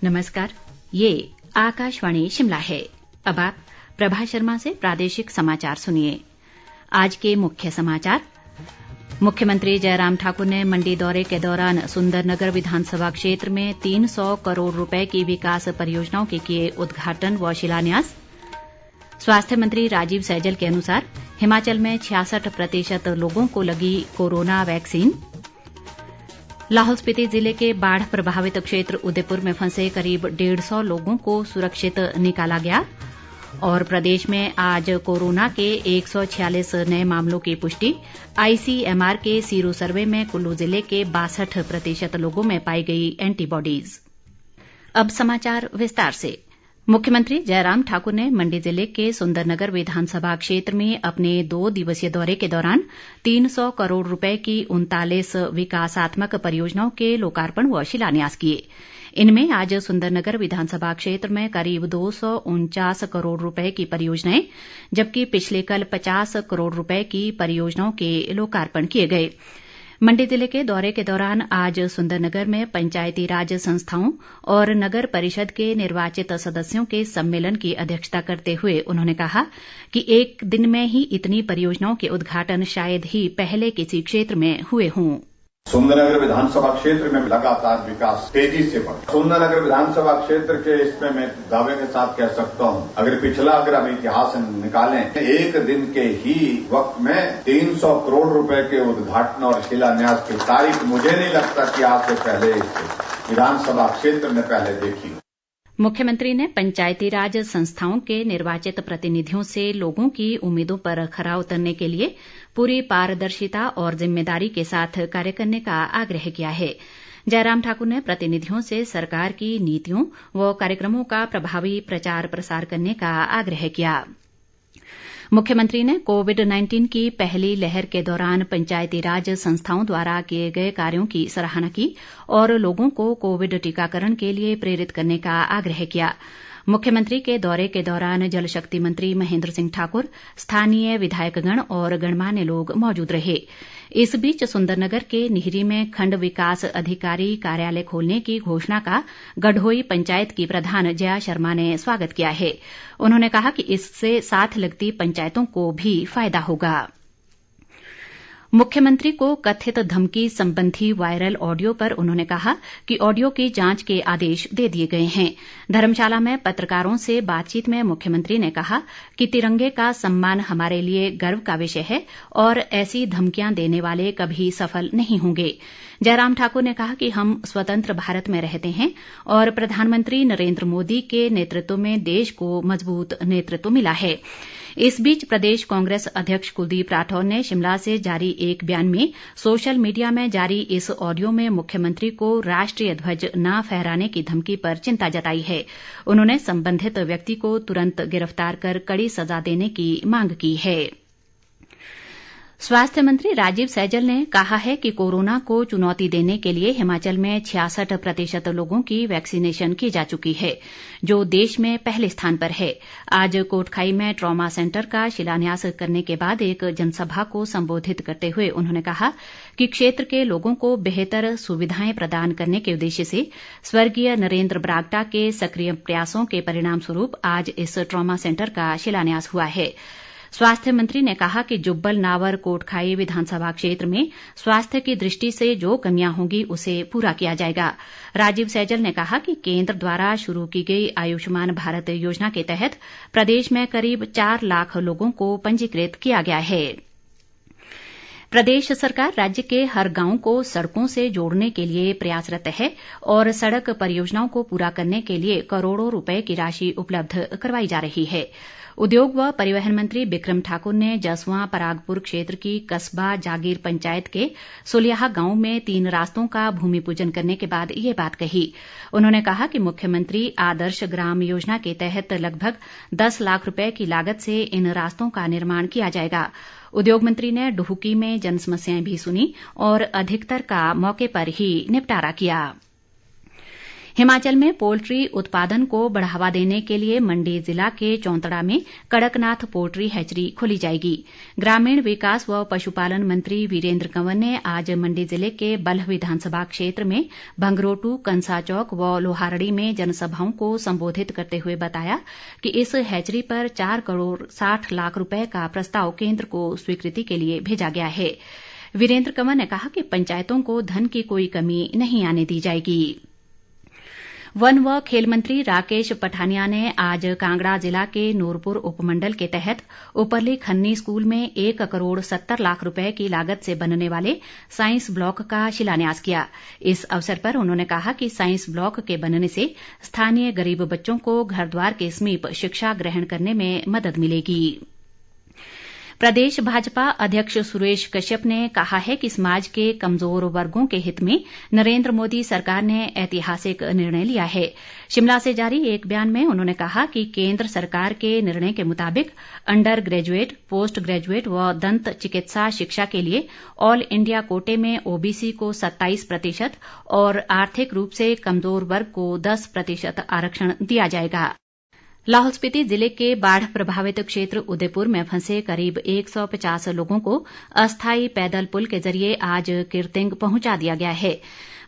नमस्कार, ये आकाशवाणी शिमला है। अब आप प्रभा शर्मा से प्रादेशिक समाचार सुनिए। आज के मुख्य समाचार। मुख्यमंत्री जयराम ठाकुर ने मंडी दौरे के दौरान सुंदरनगर विधानसभा क्षेत्र में 300 करोड़ रुपए की विकास परियोजनाओं के किए उद्घाटन व शिलान्यास। स्वास्थ्य मंत्री राजीव सैजल के अनुसार हिमाचल में 66% लोगों को लगी कोरोना वैक्सीन। लाहौल स्पीति जिले के बाढ़ प्रभावित क्षेत्र उदयपुर में फंसे करीब 150 लोगों को सुरक्षित निकाला गया। और प्रदेश में आज कोरोना के 146 नए मामलों की पुष्टि। आईसीएमआर के सीरो सर्वे में कुल्लू जिले के 62% लोगों में पाई गई एंटीबॉडीज। अब समाचार विस्तार से। मुख्यमंत्री जयराम ठाकुर ने मंडी जिले के सुंदरनगर विधानसभा क्षेत्र में अपने 2 दिवसीय दौरे के दौरान 300 करोड़ रुपए की 39 विकासात्मक परियोजनाओं के लोकार्पण व शिलान्यास किए। इनमें आज सुंदरनगर विधानसभा क्षेत्र में करीब 249 करोड़ रुपए की परियोजनाएं, जबकि पिछले कल 50 करोड़ रुपए की परियोजनाओं के लोकार्पण किए गए। मंडी जिले के दौरे के दौरान आज सुंदरनगर में पंचायती राज संस्थाओं और नगर परिषद के निर्वाचित सदस्यों के सम्मेलन की अध्यक्षता करते हुए उन्होंने कहा कि एक दिन में ही इतनी परियोजनाओं के उद्घाटन शायद ही पहले किसी क्षेत्र में हुए हों। सुंदरनगर विधानसभा क्षेत्र में लगातार विकास तेजी से बढ़ा। सुंदरनगर विधानसभा क्षेत्र के इसमें मैं दावे के साथ कह सकता हूं, अगर हम इतिहास निकालें, एक दिन के ही वक्त में 300 करोड़ रुपए के उद्घाटन और शिलान्यास की तारीख मुझे नहीं लगता कि आज से पहले विधानसभा क्षेत्र में पहले देखी। मुख्यमंत्री ने पंचायती राज संस्थाओं के निर्वाचित प्रतिनिधियों से लोगों की उम्मीदों पर खरा उतरने के लिए पूरी पारदर्शिता और जिम्मेदारी के साथ कार्य करने का आग्रह किया है। जयराम ठाकुर ने प्रतिनिधियों से सरकार की नीतियों व कार्यक्रमों का प्रभावी प्रचार प्रसार करने का आग्रह किया। मुख्यमंत्री ने कोविड-19 की पहली लहर के दौरान पंचायती राज संस्थाओं द्वारा किए गए कार्यों की सराहना की और लोगों को कोविड टीकाकरण के लिए प्रेरित करने का आग्रह किया। मुख्यमंत्री के दौरे के दौरान जल शक्ति मंत्री महेंद्र सिंह ठाकुर, स्थानीय विधायकगण और गणमान्य लोग मौजूद रहे। इस बीच सुंदरनगर के निहरी में खंड विकास अधिकारी कार्यालय खोलने की घोषणा का गढोई पंचायत की प्रधान जया शर्मा ने स्वागत किया है। उन्होंने कहा कि इससे साथ लगती पंचायतों को भी फायदा होगा। मुख्यमंत्री को कथित धमकी संबंधी वायरल ऑडियो पर उन्होंने कहा कि ऑडियो की जांच के आदेश दे दिए गए हैं। धर्मशाला में पत्रकारों से बातचीत में मुख्यमंत्री ने कहा कि तिरंगे का सम्मान हमारे लिए गर्व का विषय है और ऐसी धमकियां देने वाले कभी सफल नहीं होंगे। जयराम ठाकुर ने कहा कि हम स्वतंत्र भारत में रहते हैं और प्रधानमंत्री नरेंद्र मोदी के नेतृत्व में देश को मजबूत नेतृत्व मिला है। इस बीच प्रदेश कांग्रेस अध्यक्ष कुलदीप राठौर ने शिमला से जारी एक बयान में सोशल मीडिया में जारी इस ऑडियो में मुख्यमंत्री को राष्ट्रीय ध्वज न फहराने की धमकी पर चिंता जताई है। उन्होंने संबंधित व्यक्ति को तुरंत गिरफ्तार कर कड़ी सजा देने की मांग की है। स्वास्थ्य मंत्री राजीव सैजल ने कहा है कि कोरोना को चुनौती देने के लिए हिमाचल में 66% लोगों की वैक्सीनेशन की जा चुकी है, जो देश में पहले स्थान पर है। आज कोटखाई में ट्रॉमा सेंटर का शिलान्यास करने के बाद एक जनसभा को संबोधित करते हुए उन्होंने कहा कि क्षेत्र के लोगों को बेहतर सुविधाएं प्रदान करने के उद्देश्य से स्वर्गीय नरेंद्र बरागटा के सक्रिय प्रयासों के परिणाम स्वरूप आज इस ट्रॉमा सेंटर का शिलान्यास हुआ है। स्वास्थ्य मंत्री ने कहा कि जुब्बल नावर कोटखाई विधानसभा क्षेत्र में स्वास्थ्य की दृष्टि से जो कमियां होंगी उसे पूरा किया जाएगा। राजीव सैजल ने कहा कि केंद्र द्वारा शुरू की गई आयुष्मान भारत योजना के तहत प्रदेश में करीब 4 लाख लोगों को पंजीकृत किया गया है। प्रदेश सरकार राज्य के हर गांव को सड़कों से जोड़ने के लिए प्रयासरत है और सड़क परियोजनाओं को पूरा करने के लिए करोड़ों रुपए की राशि उपलब्ध करवाई जा रही है। उद्योग व परिवहन मंत्री बिक्रम ठाकुर ने जसवां परागपुर क्षेत्र की कस्बा जागीर पंचायत के सुलियाहा गांव में 3 रास्तों का भूमि पूजन करने के बाद ये बात कही। उन्होंने कहा कि मुख्यमंत्री आदर्श ग्राम योजना के तहत लगभग 10 लाख रुपए की लागत से इन रास्तों का निर्माण किया जाएगा। उद्योग मंत्री ने डुहकी में जन समस्याएं भी सुनी और अधिकतर का मौके पर ही निपटारा किया। हिमाचल में पोल्ट्री उत्पादन को बढ़ावा देने के लिए मंडी जिला के चौंतड़ा में कड़कनाथ पोल्ट्री हैचरी खोली जाएगी। ग्रामीण विकास व पशुपालन मंत्री वीरेंद्र कंवर ने आज मंडी जिले के बल्ह विधानसभा क्षेत्र में भंगरोटू, कंसा चौक व लोहारड़ी में जनसभाओं को संबोधित करते हुए बताया कि इस हैचरी पर 4 करोड़ 60 लाख रुपए का प्रस्ताव केंद्र को स्वीकृति के लिए भेजा गया है। वीरेंद्र कंवर ने कहा कि पंचायतों को धन की कोई कमी नहीं आने दी जाएगी। वन व खेल मंत्री राकेश पठानिया ने आज कांगड़ा जिला के नूरपुर उपमंडल के तहत उपरली खन्नी स्कूल में 1 करोड़ 70 लाख रुपए की लागत से बनने वाले साइंस ब्लॉक का शिलान्यास किया। इस अवसर पर उन्होंने कहा कि साइंस ब्लॉक के बनने से स्थानीय गरीब बच्चों को घर द्वार के समीप शिक्षा ग्रहण करने में मदद मिलेगी। प्रदेश भाजपा अध्यक्ष सुरेश कश्यप ने कहा है कि समाज के कमजोर वर्गों के हित में नरेंद्र मोदी सरकार ने ऐतिहासिक निर्णय लिया है। शिमला से जारी एक बयान में उन्होंने कहा कि केंद्र सरकार के निर्णय के मुताबिक अंडर ग्रेजुएट, पोस्ट ग्रेजुएट व दंत चिकित्सा शिक्षा के लिए ऑल इंडिया कोटे में ओबीसी को 27% और आर्थिक रूप से कमजोर वर्ग को 10% आरक्षण दिया जाएगा। लाहौल स्पीति जिले के बाढ़ प्रभावित क्षेत्र उदयपुर में फंसे करीब 150 लोगों को अस्थायी पैदल पुल के जरिए आज किरतिंग पहुंचा दिया गया है।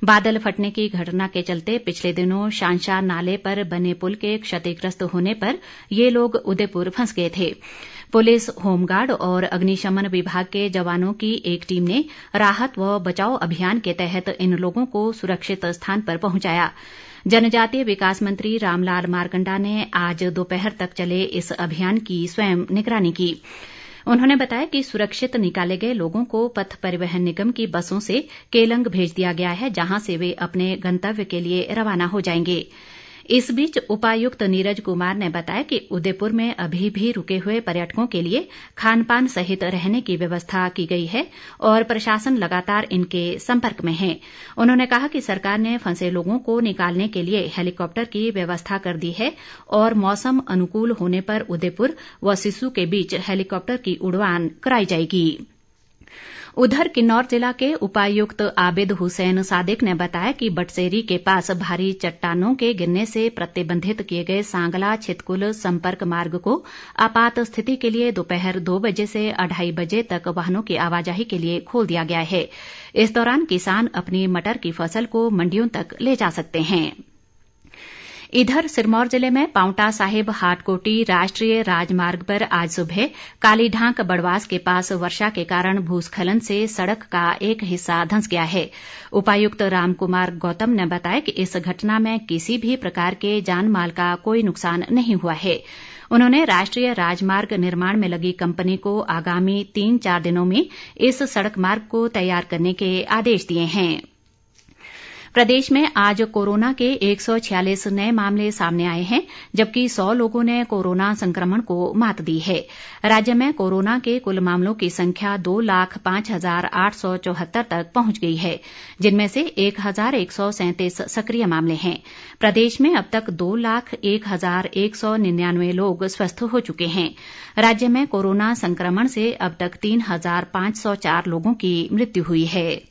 बादल फटने की घटना के चलते पिछले दिनों शांशा नाले पर बने पुल के क्षतिग्रस्त होने पर ये लोग उदयपुर फंस गए थे। पुलिस, होमगार्ड और अग्निशमन विभाग के जवानों की एक टीम ने राहत व बचाव अभियान के तहत इन लोगों को सुरक्षित स्थान पर पहुंचाया। जनजातीय विकास मंत्री रामलाल मारकंडा ने आज दोपहर तक चले इस अभियान की स्वयं निगरानी की। उन्होंने बताया कि सुरक्षित निकाले गए लोगों को पथ परिवहन निगम की बसों से केलंग भेज दिया गया है, जहां से वे अपने गंतव्य के लिए रवाना हो जाएंगे। इस बीच उपायुक्त नीरज कुमार ने बताया कि उदयपुर में अभी भी रुके हुए पर्यटकों के लिए खानपान सहित रहने की व्यवस्था की गई है और प्रशासन लगातार इनके संपर्क में है। उन्होंने कहा कि सरकार ने फंसे लोगों को निकालने के लिए हेलीकॉप्टर की व्यवस्था कर दी है और मौसम अनुकूल होने पर उदयपुर व सिस्सू के बीच हेलीकॉप्टर की उड़ान कराई जाएगी। उधर किन्नौर जिला के उपायुक्त आबिद हुसैन सादिक ने बताया कि बटसेरी के पास भारी चट्टानों के गिरने से प्रतिबंधित किए गए सांगला छितकुल संपर्क मार्ग को आपात स्थिति के लिए दोपहर 2 बजे से 2:30 बजे तक वाहनों की आवाजाही के लिए खोल दिया गया है। इस दौरान किसान अपनी मटर की फसल को मंडियों तक ले जा सकते हैं। इधर सिरमौर जिले में पांवटा साहिब हाटकोटी राष्ट्रीय राजमार्ग पर आज सुबह कालीढांक बड़वास के पास वर्षा के कारण भूस्खलन से सड़क का एक हिस्सा धंस गया है। उपायुक्त रामकुमार गौतम ने बताया कि इस घटना में किसी भी प्रकार के जान माल का कोई नुकसान नहीं हुआ है। उन्होंने राष्ट्रीय राजमार्ग निर्माण में लगी कंपनी को आगामी 3-4 दिनों में इस सड़क मार्ग को तैयार करने के आदेश दिए हैं। प्रदेश में आज कोरोना के 146 नए मामले सामने आए हैं, जबकि 100 लोगों ने कोरोना संक्रमण को मात दी है। राज्य में कोरोना के कुल मामलों की संख्या 2,05,874 तक पहुंच गई है, जिनमें से 1,137 सक्रिय मामले हैं। प्रदेश में अब तक 2,01,199 लोग स्वस्थ हो चुके हैं। राज्य में कोरोना संक्रमण से अब तक 3,504 लोगों की मृत्यु हुई है।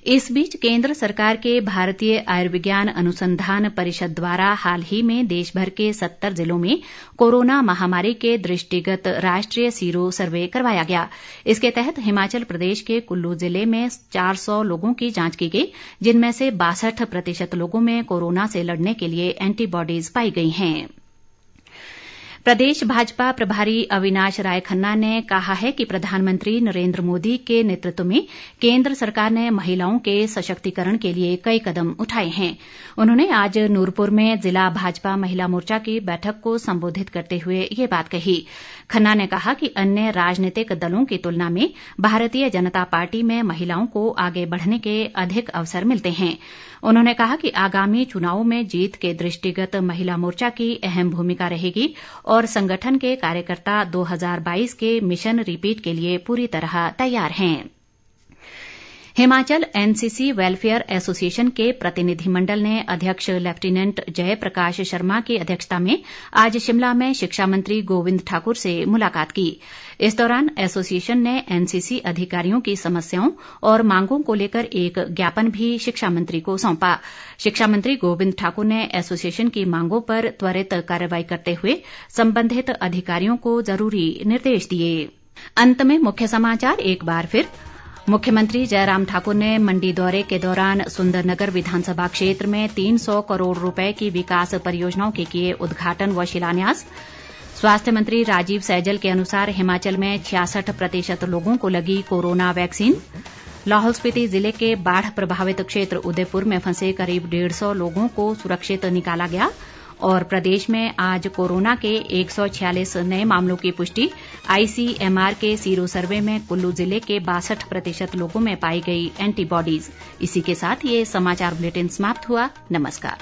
इस बीच केंद्र सरकार के भारतीय आयुर्विज्ञान अनुसंधान परिषद द्वारा हाल ही में देशभर के 70 जिलों में कोरोना महामारी के दृष्टिगत राष्ट्रीय सीरो सर्वे करवाया गया। इसके तहत हिमाचल प्रदेश के कुल्लू जिले में 400 लोगों की जांच की गई, जिनमें से 62% लोगों में कोरोना से लड़ने के लिए एंटीबॉडीज पाई गई हैं। प्रदेश भाजपा प्रभारी अविनाश राय खन्ना ने कहा है कि प्रधानमंत्री नरेंद्र मोदी के नेतृत्व में केंद्र सरकार ने महिलाओं के सशक्तिकरण के लिए कई कदम उठाए हैं। उन्होंने आज नूरपुर में जिला भाजपा महिला मोर्चा की बैठक को संबोधित करते हुए ये बात कही। खन्ना ने कहा कि अन्य राजनीतिक दलों की तुलना में भारतीय जनता पार्टी में महिलाओं को आगे बढ़ने के अधिक अवसर मिलते हैं। उन्होंने कहा कि आगामी चुनावों में जीत के दृष्टिगत महिला मोर्चा की अहम भूमिका रहेगी और संगठन के कार्यकर्ता 2022 के मिशन रिपीट के लिए पूरी तरह तैयार हैं। हिमाचल एनसीसी वेलफेयर एसोसिएशन के प्रतिनिधिमंडल ने अध्यक्ष लेफ्टिनेंट जय प्रकाश शर्मा की अध्यक्षता में आज शिमला में शिक्षा मंत्री गोविंद ठाकुर से मुलाकात की। इस दौरान एसोसिएशन ने एनसीसी अधिकारियों की समस्याओं और मांगों को लेकर एक ज्ञापन भी शिक्षा मंत्री को सौंपा। शिक्षा मंत्री गोविंद ठाकुर ने एसोसिएशन की मांगों पर त्वरित कार्रवाई करते हुए संबंधित अधिकारियों को जरूरी निर्देश दिए। अंत में मुख्य समाचार एक बार फिर। मुख्यमंत्री जयराम ठाकुर ने मंडी दौरे के दौरान सुंदरनगर विधानसभा क्षेत्र में 300 करोड़ रुपए की विकास परियोजनाओं के किए उद्घाटन व शिलान्यास। स्वास्थ्य मंत्री राजीव सैजल के अनुसार हिमाचल में 66% लोगों को लगी कोरोना वैक्सीन। लाहौल स्पीति जिले के बाढ़ प्रभावित क्षेत्र उदयपुर में फंसे करीब 150 लोगों को सुरक्षित निकाला गया। और प्रदेश में आज कोरोना के 146 नए मामलों की पुष्टि। आईसीएमआर के सीरो सर्वे में कुल्लू जिले के 62% लोगों में पाई गई एंटीबॉडीज। इसी के साथ ये समाचार बुलेटिन समाप्त हुआ। नमस्कार।